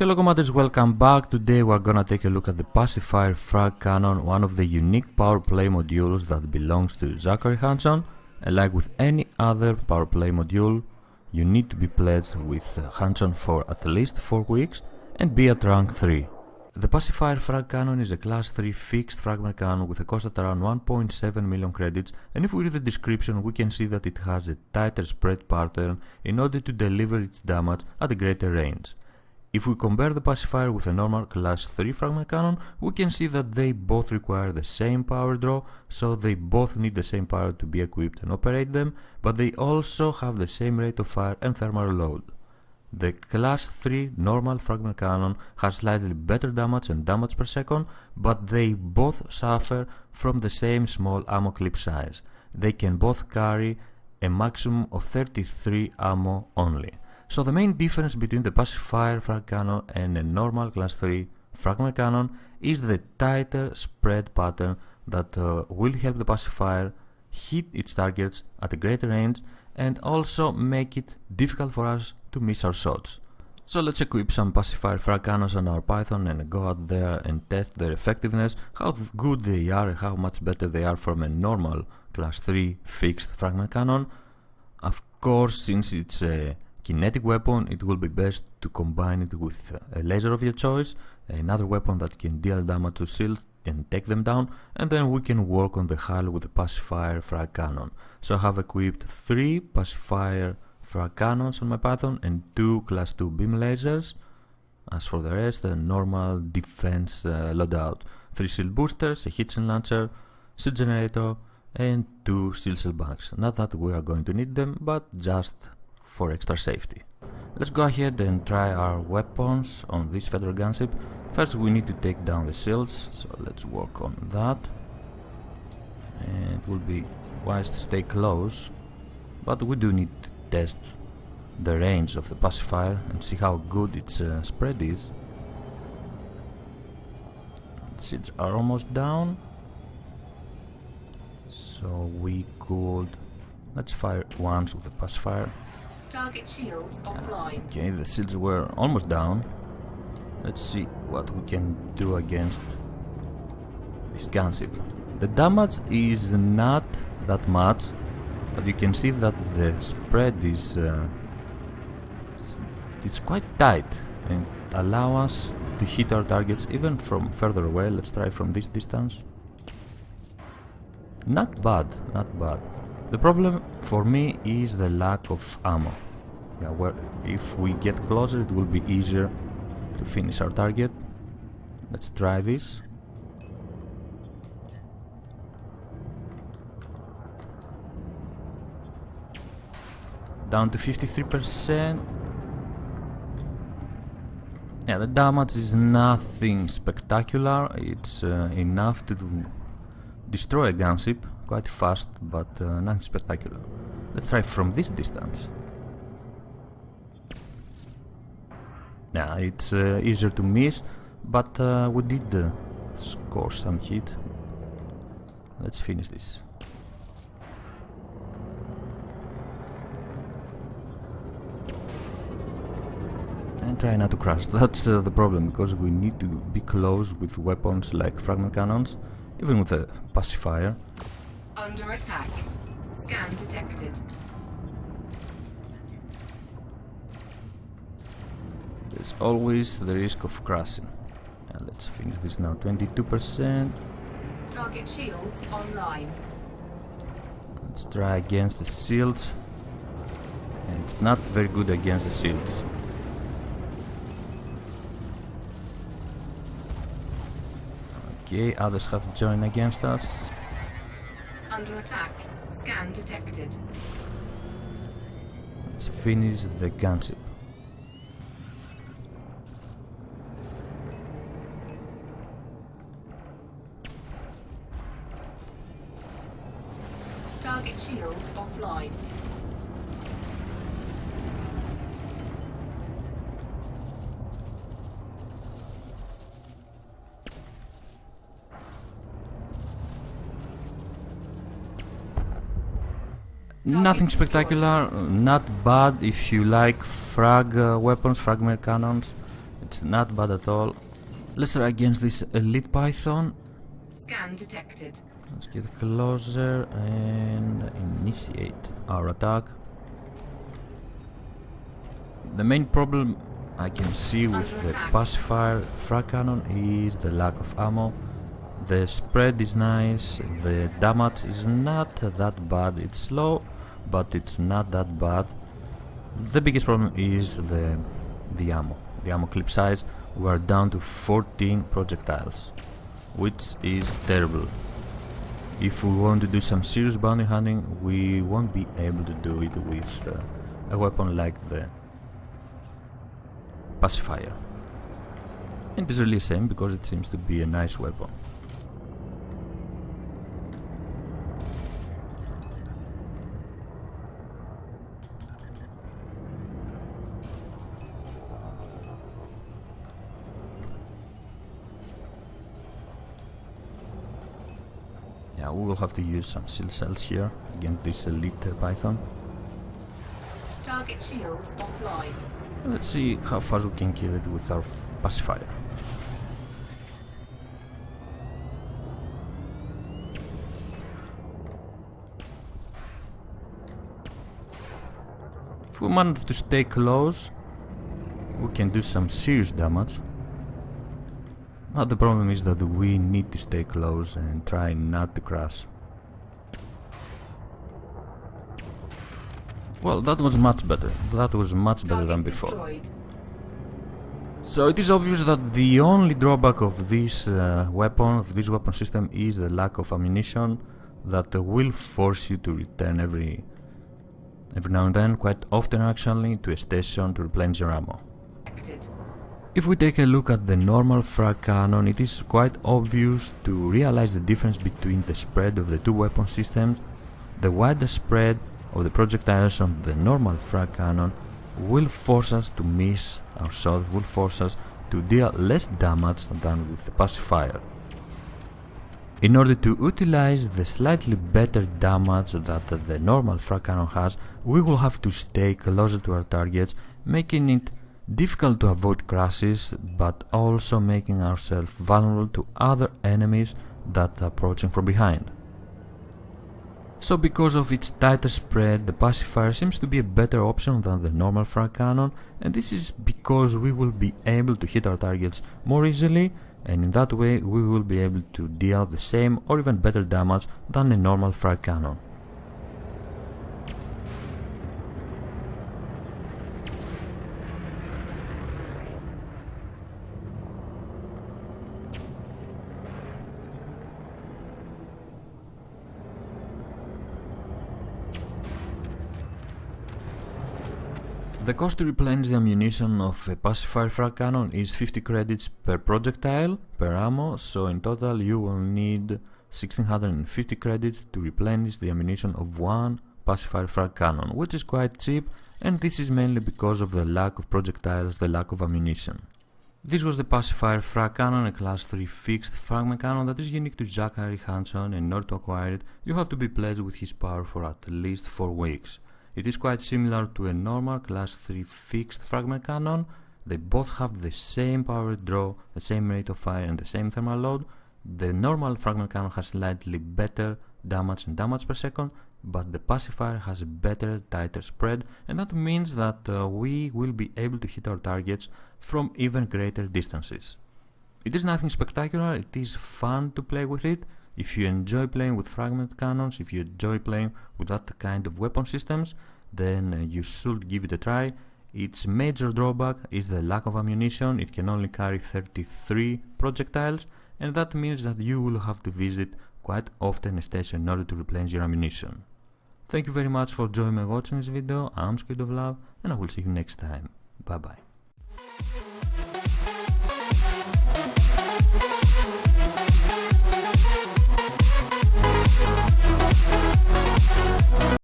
Hello Commanders, welcome back. Today we're gonna take a look at the Pacifier Frag Cannon, one of the unique Powerplay modules that belongs to Zachary Hudson. And like with any other Powerplay module, you need to be pledged with Hudson for at least 4 weeks and be at rank 3. The Pacifier Frag Cannon is a class 3 fixed fragment cannon with a cost at around 1.7 million credits, and if we read the description we can see that it has a tighter spread pattern in order to deliver its damage at a greater range. If we compare the Pacifier with a normal class 3 fragment cannon, we can see that they both require the same power draw, so they both need the same power to be equipped and operate them, but they also have the same rate of fire and thermal load. The class 3 normal fragment cannon has slightly better damage and damage per second, but they both suffer from the same small ammo clip size. They can both carry a maximum of 33 ammo only. So the main difference between the Pacifier Frag Cannon and a normal class 3 fragment cannon is the tighter spread pattern that will help the Pacifier hit its targets at a greater range and also make it difficult for us to miss our shots. So let's equip some Pacifier Frag Cannons on our Python and go out there and test their effectiveness, how good they are and how much better they are from a normal class 3 fixed fragment cannon. Of course, since it's a kinetic weapon, it will be best to combine it with a laser of your choice, another weapon that can deal damage to shields and take them down, and then we can work on the hull with the Pacifier Frag Cannon. So I have equipped 3 Pacifier Frag Cannons on my Python and 2 class 2 beam lasers. As for the rest, a normal defense loadout, 3 shield boosters, a heatsink launcher, shield generator and 2 shield cell banks. Not that we are going to need them, but just for extra safety. Let's go ahead and try our weapons on this Federal Gunship. First we need to take down the shields, so let's work on that. And it will be wise to stay close, but we do need to test the range of the Pacifier and see how good its spread is. Shields are almost down, so we could... let's fire once with the Pacifier. Target shields offline. Okay, the shields were almost down. Let's see what we can do against this gunship. The damage is not that much, but you can see that the spread is it's quite tight and allow us to hit our targets even from further away. Let's try from this distance. Not bad, not bad. The problem for me is the lack of ammo. Yeah, where if we get closer it will be easier to finish our target. Let's try this. Down to 53%. Yeah, the damage is nothing spectacular. It's enough to destroy a gunship quite fast, but nothing spectacular. Let's try from this distance. Yeah, it's easier to miss, but we did score some hit. Let's finish this. And try not to crash. That's the problem, because we need to be close with weapons like fragment cannons, even with a Pacifier. Under attack. Scan detected. There's always the risk of crashing. Let's finish this now. 22%. Target shields online. Let's try against the shields. And it's not very good against the shields. Okay, others have joined against us. Under attack. Scan detected. Let's finish the gunship. Target shields offline. Nothing spectacular, not bad if you like frag weapons, fragment cannons. It's not bad at all. Let's try against this elite python. Scan detected. Let's get closer and initiate our attack. The main problem I can see with the Pacifier Frag Cannon is the lack of ammo. The spread is nice, the damage is not that bad, it's slow, but it's not that bad. The biggest problem is the ammo clip size. We are down to 14 projectiles, which is terrible. If we want to do some serious bounty hunting, we won't be able to do it with a weapon like the Pacifier. And it's really a shame because it seems to be a nice weapon. Yeah, we will have to use some shield cells here against this elite python. Target shields offline. Let's see how fast we can kill it with our Pacifier. If we manage to stay close, we can do some serious damage. But the problem is that we need to stay close and try not to crash. Well, that was much better. That was much better than before. Destroyed. So it is obvious that the only drawback of this weapon system, is the lack of ammunition that will force you to return every now and then, quite often actually, to a station to replenish your ammo. If we take a look at the normal frag cannon, it is quite obvious to realize the difference between the spread of the two weapon systems. The wider spread of the projectiles on the normal frag cannon will force us to miss our shots, will force us to deal less damage than with the Pacifier. In order to utilize the slightly better damage that the normal frag cannon has, we will have to stay closer to our targets, making it difficult to avoid crashes, but also making ourselves vulnerable to other enemies that are approaching from behind. So because of its tighter spread, the Pacifier seems to be a better option than the normal frag cannon, and this is because we will be able to hit our targets more easily, and in that way we will be able to deal the same or even better damage than a normal frag cannon. The cost to replenish the ammunition of a Pacifier Frag Cannon is 50 credits per projectile, per ammo, so in total you will need 1650 credits to replenish the ammunition of one Pacifier Frag Cannon, which is quite cheap, and this is mainly because of the lack of projectiles, the lack of ammunition. This was the Pacifier Frag Cannon, a class 3 fixed fragment cannon that is unique to Zachary Hudson, and in order to acquire it you have to be pledged with his power for at least 4 weeks. It is quite similar to a normal class 3 fixed fragment cannon. They both have the same power draw, the same rate of fire and the same thermal load. The normal fragment cannon has slightly better damage and damage per second, but the Pacifier has a better, tighter spread, and that means that we will be able to hit our targets from even greater distances. It is nothing spectacular, it is fun to play with it. If you enjoy playing with fragment cannons, if you enjoy playing with that kind of weapon systems, then you should give it a try. Its major drawback is the lack of ammunition. It can only carry 33 projectiles, and that means that you will have to visit quite often a station in order to replenish your ammunition. Thank you very much for joining me watching this video. I'm Squid of Love, and I will see you next time. Bye bye.